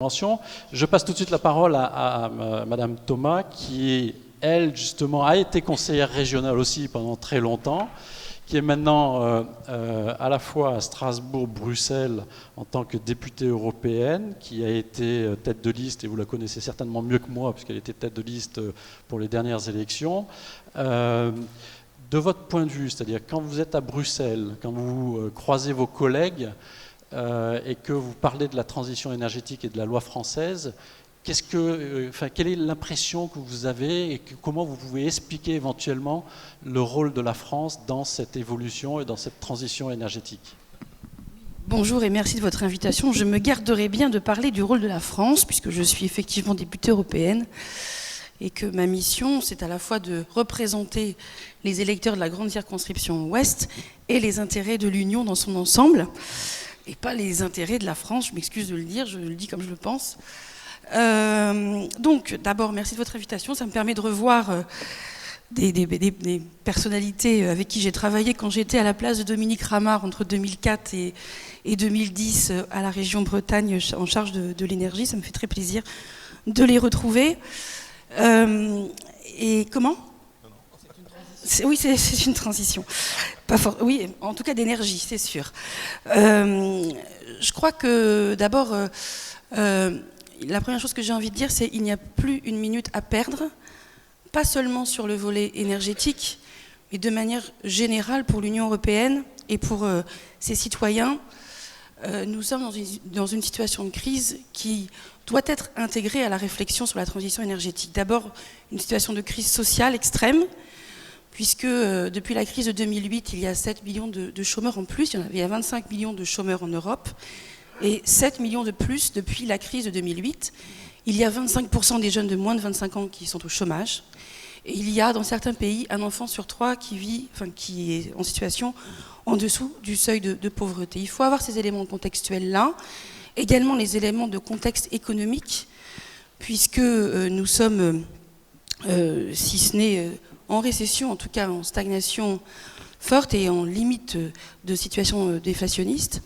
intervention. Je passe tout de suite la parole à Madame Thomas, qui, elle, justement, a été conseillère régionale aussi pendant très longtemps, qui est maintenant à la fois à Strasbourg, Bruxelles, en tant que députée européenne, qui a été tête de liste, et vous la connaissez certainement mieux que moi, puisqu'elle était tête de liste pour les dernières élections. De votre point de vue, c'est-à-dire quand vous êtes à Bruxelles, quand vous croisez vos collègues, et que vous parlez de la transition énergétique et de la loi française, quelle est l'impression que vous avez et comment vous pouvez expliquer éventuellement le rôle de la France dans cette évolution et dans cette transition énergétique ? Bonjour et merci de votre invitation. Je me garderai bien de parler du rôle de la France, puisque je suis effectivement députée européenne et que ma mission, c'est à la fois de représenter les électeurs de la grande circonscription Ouest et les intérêts de l'Union dans son ensemble, et pas les intérêts de la France, je m'excuse de le dire, je le dis comme je le pense. Donc, d'abord, merci de votre invitation, ça me permet de revoir des personnalités avec qui j'ai travaillé quand j'étais à la place de Dominique Ramard entre 2004 et 2010 à la région Bretagne en charge de l'énergie, ça me fait très plaisir de les retrouver. Et comment ? Oui, c'est une transition. Oui, en tout cas d'énergie, c'est sûr. Je crois que d'abord, la première chose que j'ai envie de dire, c'est qu'il n'y a plus une minute à perdre, pas seulement sur le volet énergétique, mais de manière générale pour l'Union européenne et pour ses citoyens. Nous sommes dans une situation de crise qui doit être intégrée à la réflexion sur la transition énergétique. D'abord, une situation de crise sociale extrême, puisque depuis la crise de 2008, il y a 7 millions de chômeurs en plus. Il y a 25 millions de chômeurs en Europe et 7 millions de plus depuis la crise de 2008. Il y a 25% des jeunes de moins de 25 ans qui sont au chômage. Et il y a dans certains pays un enfant sur 3 qui est en situation en dessous du seuil de pauvreté. Il faut avoir ces éléments contextuels-là, également les éléments de contexte économique, puisque nous sommes, si ce n'est en récession, en tout cas en stagnation forte et en limite de situation déflationniste.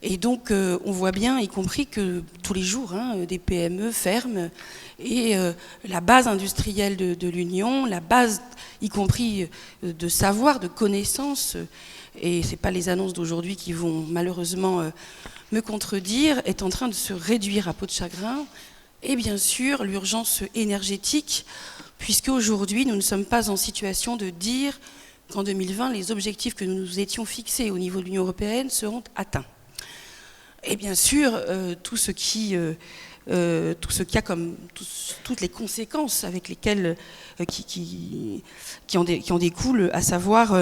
Et donc on voit bien, y compris que tous les jours, des PME ferment et la base industrielle de l'Union, la base y compris de savoir, de connaissances, et ce n'est pas les annonces d'aujourd'hui qui vont malheureusement me contredire, est en train de se réduire à peau de chagrin. Et bien sûr, l'urgence énergétique, puisque aujourd'hui, nous ne sommes pas en situation de dire qu'en 2020, les objectifs que nous nous étions fixés au niveau de l'Union européenne seront atteints. Et bien sûr, tout ce qui a comme toutes les conséquences avec lesquelles qui en découlent, à savoir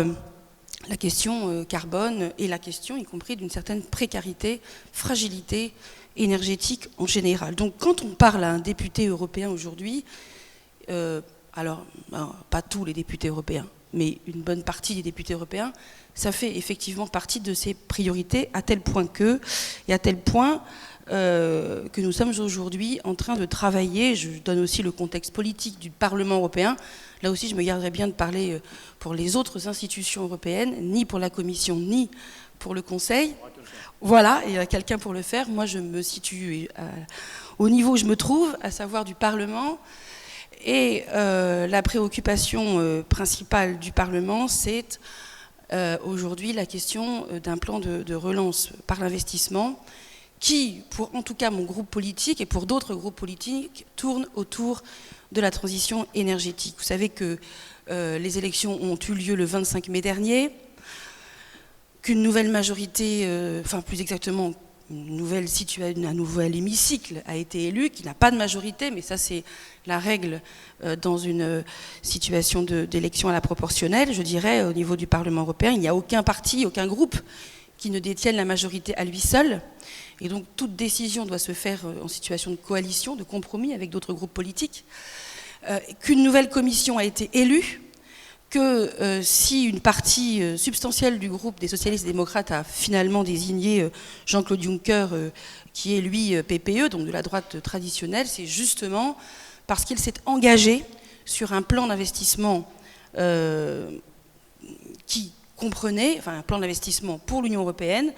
la question carbone et la question, y compris d'une certaine précarité, fragilité énergétique en général. Donc, quand on parle à un député européen aujourd'hui, alors pas tous les députés européens, mais une bonne partie des députés européens, ça fait effectivement partie de ses priorités, à tel point que nous sommes aujourd'hui en train de travailler, je donne aussi le contexte politique du Parlement européen, là aussi je me garderai bien de parler pour les autres institutions européennes, ni pour la Commission, ni pour le Conseil. Voilà, il y a quelqu'un pour le faire. Moi je me situe au niveau où je me trouve, à savoir du Parlement. Et la préoccupation principale du Parlement, c'est aujourd'hui la question d'un plan de relance par l'investissement qui, pour en tout cas mon groupe politique et pour d'autres groupes politiques, tourne autour de la transition énergétique. Vous savez que les élections ont eu lieu le 25 mai dernier, qu'une nouvelle majorité, plus exactement un nouvel hémicycle a été élu, qui n'a pas de majorité, mais ça c'est la règle dans une situation d'élection à la proportionnelle, je dirais, au niveau du Parlement européen. Il n'y a aucun parti, aucun groupe qui ne détienne la majorité à lui seul. Et donc toute décision doit se faire en situation de coalition, de compromis avec d'autres groupes politiques. Qu'une nouvelle commission a été élue, que si une partie substantielle du groupe des socialistes et démocrates a finalement désigné Jean-Claude Juncker, qui est lui PPE, donc de la droite traditionnelle, c'est justement parce qu'il s'est engagé sur un plan d'investissement qui comprenait, un plan d'investissement pour l'Union européenne,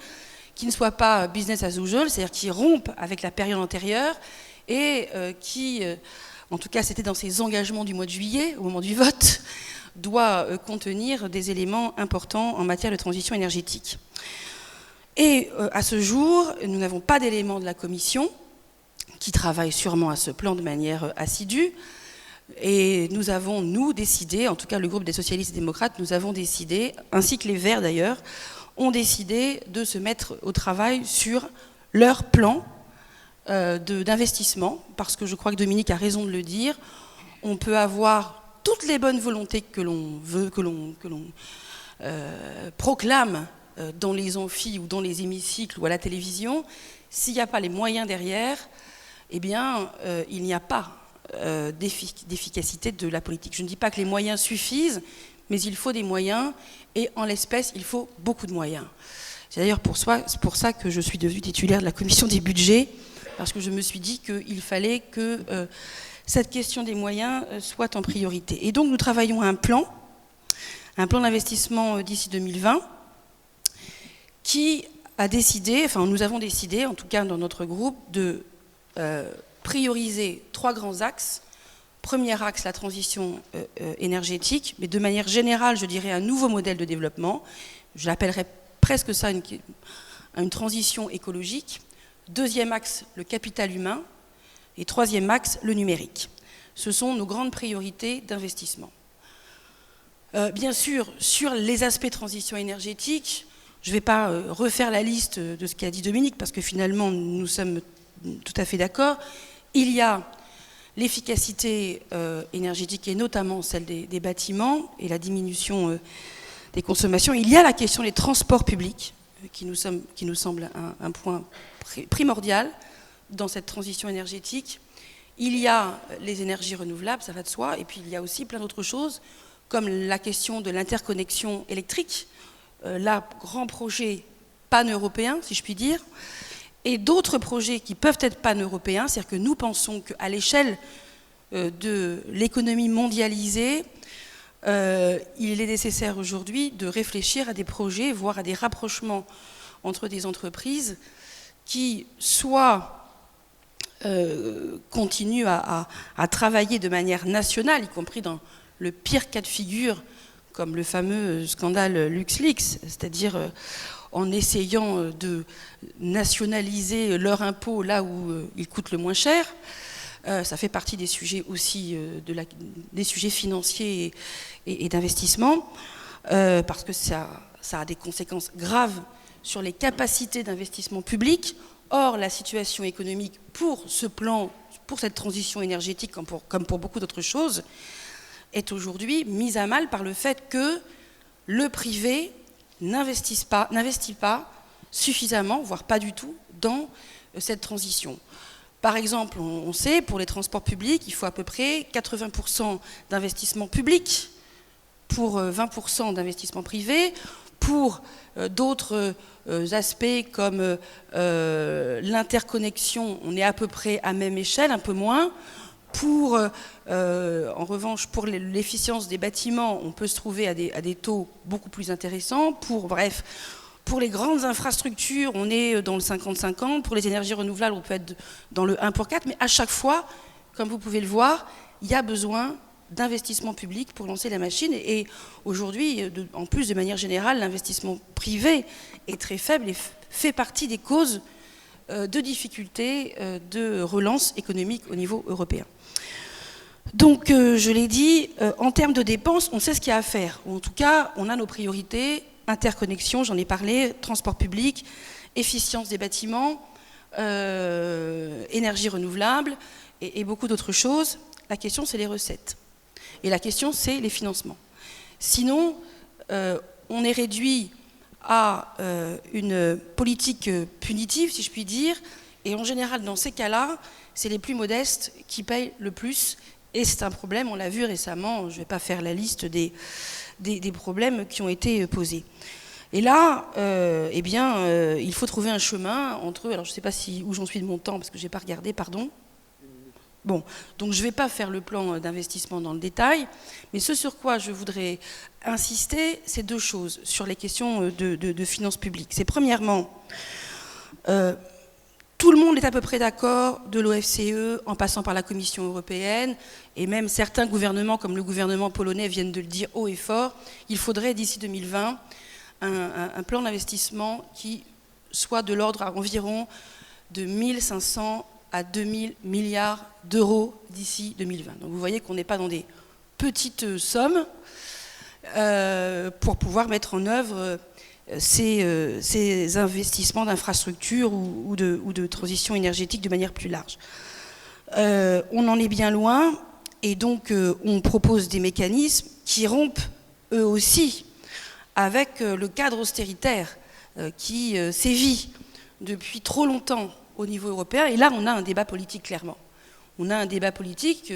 qui ne soit pas business as usual, c'est-à-dire qui rompe avec la période antérieure et qui, en tout cas c'était dans ses engagements du mois de juillet, au moment du vote, doit contenir des éléments importants en matière de transition énergétique. Et à ce jour, nous n'avons pas d'éléments de la Commission, qui travaille sûrement à ce plan de manière assidue, et nous avons, nous, décidé, en tout cas le groupe des socialistes et démocrates, nous avons décidé, ainsi que les Verts d'ailleurs, ont décidé de se mettre au travail sur leur plan d'investissement, parce que je crois que Dominique a raison de le dire, on peut avoir toutes les bonnes volontés que l'on veut, que l'on proclame dans les amphis ou dans les hémicycles ou à la télévision, s'il n'y a pas les moyens derrière, eh bien, il n'y a pas d'efficacité de la politique. Je ne dis pas que les moyens suffisent, mais il faut des moyens, et en l'espèce, il faut beaucoup de moyens. C'est d'ailleurs pour ça que je suis devenue titulaire de la commission des budgets, parce que je me suis dit qu'il fallait que cette question des moyens soit en priorité. Et donc, nous travaillons à un plan d'investissement d'ici 2020, qui a décidé, enfin nous avons décidé, en tout cas dans notre groupe, de prioriser 3 grands axes. Premier axe, la transition énergétique, mais de manière générale, je dirais un nouveau modèle de développement. Je l'appellerais presque ça une transition écologique. Deuxième axe, le capital humain. Et troisième axe, le numérique. Ce sont nos grandes priorités d'investissement. Bien sûr, sur les aspects transition énergétique, je ne vais pas refaire la liste de ce qu'a dit Dominique, parce que finalement, nous sommes tout à fait d'accord. Il y a l'efficacité énergétique, et notamment celle des bâtiments, et la diminution des consommations. Il y a la question des transports publics, qui nous semble un point primordial dans cette transition énergétique. Il y a les énergies renouvelables, ça va de soi, et puis il y a aussi plein d'autres choses, comme la question de l'interconnexion électrique, là, grand projet pan-européen, si je puis dire, et d'autres projets qui peuvent être pan-européens, c'est-à-dire que nous pensons qu'à l'échelle de l'économie mondialisée, il est nécessaire aujourd'hui de réfléchir à des projets, voire à des rapprochements entre des entreprises qui soit continuent à travailler de manière nationale, y compris dans le pire cas de figure, comme le fameux scandale LuxLeaks, c'est-à-dire en essayant de nationaliser leur impôt là où il coûte le moins cher. Ça fait partie des sujets aussi, des sujets financiers et d'investissement, parce que ça a des conséquences graves sur les capacités d'investissement public. Or, la situation économique pour ce plan, pour cette transition énergétique, comme pour beaucoup d'autres choses, est aujourd'hui mise à mal par le fait que le privé n'investit pas suffisamment, voire pas du tout, dans cette transition. Par exemple, on sait, pour les transports publics, il faut à peu près 80% d'investissement public pour 20% d'investissement privé. Pour d'autres aspects comme l'interconnexion, on est à peu près à même échelle, un peu moins. En revanche, pour l'efficience des bâtiments, on peut se trouver à des taux beaucoup plus intéressants. Pour les grandes infrastructures, on est dans le 50-50. Pour les énergies renouvelables, on peut être dans le 1 pour 4. Mais à chaque fois, comme vous pouvez le voir, il y a besoin d'investissement public pour lancer la machine. Et aujourd'hui, en plus, de manière générale, l'investissement privé est très faible et fait partie des causes de difficultés de relance économique au niveau européen. Donc, je l'ai dit, en termes de dépenses, on sait ce qu'il y a à faire. Ou en tout cas, on a nos priorités, interconnexion, j'en ai parlé, transport public, efficience des bâtiments, énergie renouvelable et beaucoup d'autres choses. La question, c'est les recettes. Et la question, c'est les financements. Sinon, on est réduit à une politique punitive, si je puis dire, et en général, dans ces cas-là, c'est les plus modestes qui payent le plus, et c'est un problème, on l'a vu récemment, je ne vais pas faire la liste des problèmes qui ont été posés. Et là, il faut trouver un chemin entre, alors je ne sais pas où j'en suis de mon temps, parce que je n'ai pas regardé, pardon. Bon, donc je ne vais pas faire le plan d'investissement dans le détail, mais ce sur quoi je voudrais insister, c'est deux choses sur les questions de finances publiques. C'est premièrement, tout le monde est à peu près d'accord, de l'OFCE en passant par la Commission européenne, et même certains gouvernements, comme le gouvernement polonais, viennent de le dire haut et fort, il faudrait d'ici 2020 un plan d'investissement qui soit de l'ordre à environ de 1500 à 2000 milliards d'euros d'ici 2020. Donc vous voyez qu'on n'est pas dans des petites sommes pour pouvoir mettre en œuvre ces investissements d'infrastructures ou de transition énergétique de manière plus large. On en est bien loin et donc on propose des mécanismes qui rompent eux aussi avec le cadre austéritaire qui sévit depuis trop longtemps au niveau européen. Et là, on a un débat politique, clairement. On a un débat politique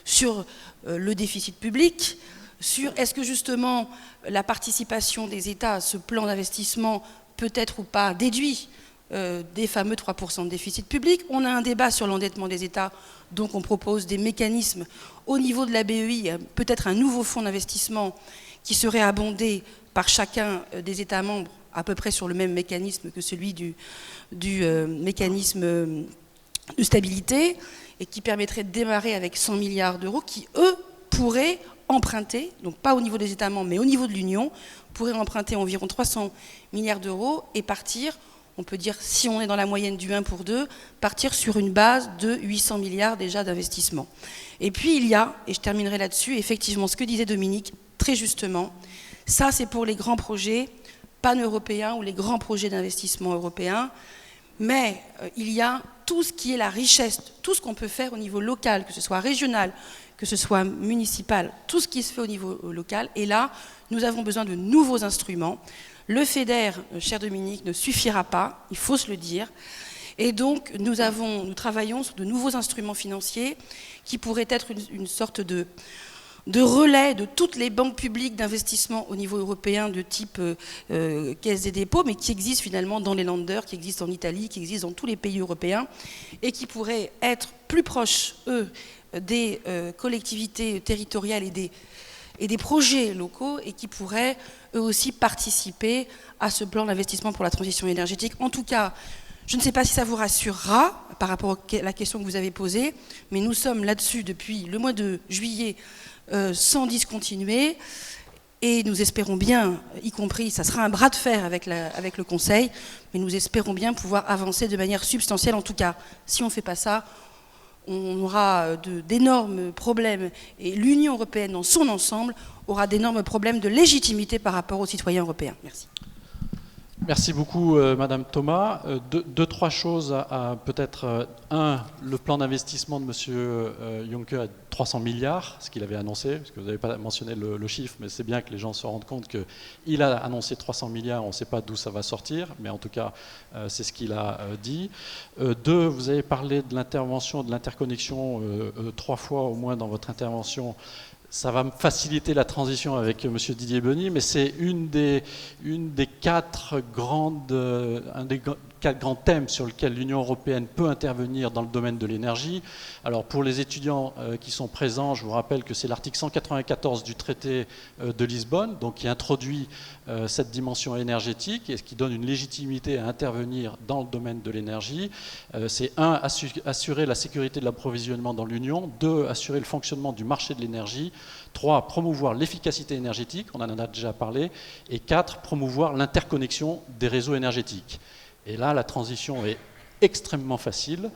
sur le déficit public, sur est-ce que justement la participation des États à ce plan d'investissement peut être ou pas déduit des fameux 3% de déficit public. On a un débat sur l'endettement des États, donc on propose des mécanismes au niveau de la BEI, peut-être un nouveau fonds d'investissement qui serait abondé par chacun des États membres à peu près sur le même mécanisme que celui du mécanisme de stabilité et qui permettrait de démarrer avec 100 milliards d'euros qui, eux, pourraient emprunter, donc pas au niveau des États membres, mais au niveau de l'Union, pourraient emprunter environ 300 milliards d'euros et partir, on peut dire, si on est dans la moyenne du 1 pour 2, partir sur une base de 800 milliards déjà d'investissement. Et puis il y a, et je terminerai là-dessus, effectivement, ce que disait Dominique, très justement, ça c'est pour les grands projets pan-européens ou les grands projets d'investissement européens, mais il y a tout ce qui est la richesse, tout ce qu'on peut faire au niveau local, que ce soit régional, que ce soit municipal, tout ce qui se fait au niveau local. Et là, nous avons besoin de nouveaux instruments. Le FEDER, cher Dominique, ne suffira pas, il faut se le dire. Et donc, nous travaillons sur de nouveaux instruments financiers qui pourraient être une sorte de relais de toutes les banques publiques d'investissement au niveau européen de type Caisse des dépôts, mais qui existent finalement dans les Länder, qui existent en Italie, qui existent dans tous les pays européens, et qui pourraient être plus proches, eux, des collectivités territoriales et des projets locaux, et qui pourraient, eux aussi, participer à ce plan d'investissement pour la transition énergétique. En tout cas, je ne sais pas si ça vous rassurera par rapport à la question que vous avez posée, mais nous sommes là-dessus depuis le mois de juillet sans discontinuer, et nous espérons bien, y compris, ça sera un bras de fer avec le Conseil, mais nous espérons bien pouvoir avancer de manière substantielle. En tout cas, si on ne fait pas ça, on aura d'énormes problèmes, et l'Union européenne dans son ensemble aura d'énormes problèmes de légitimité par rapport aux citoyens européens. Merci. Merci beaucoup, Madame Thomas. Trois choses. Peut-être, le plan d'investissement de M. Juncker est de 300 milliards, ce qu'il avait annoncé, parce que vous n'avez pas mentionné le chiffre, mais c'est bien que les gens se rendent compte qu'il a annoncé 300 milliards, on ne sait pas d'où ça va sortir, mais en tout cas, c'est ce qu'il a dit. Vous avez parlé de l'intervention, de l'interconnexion 3 fois au moins dans votre intervention. Ça va faciliter la transition avec M. Didier Beny, mais c'est un des quatre grands thèmes sur lesquels l'Union européenne peut intervenir dans le domaine de l'énergie. Alors pour les étudiants qui sont présents, je vous rappelle que c'est l'article 194 du traité de Lisbonne, donc qui introduit cette dimension énergétique et qui donne une légitimité à intervenir dans le domaine de l'énergie. C'est 1, assurer la sécurité de l'approvisionnement dans l'Union, 2, assurer le fonctionnement du marché de l'énergie, 3, promouvoir l'efficacité énergétique, on en a déjà parlé, et 4, promouvoir l'interconnexion des réseaux énergétiques. Et là, la transition est extrêmement facile.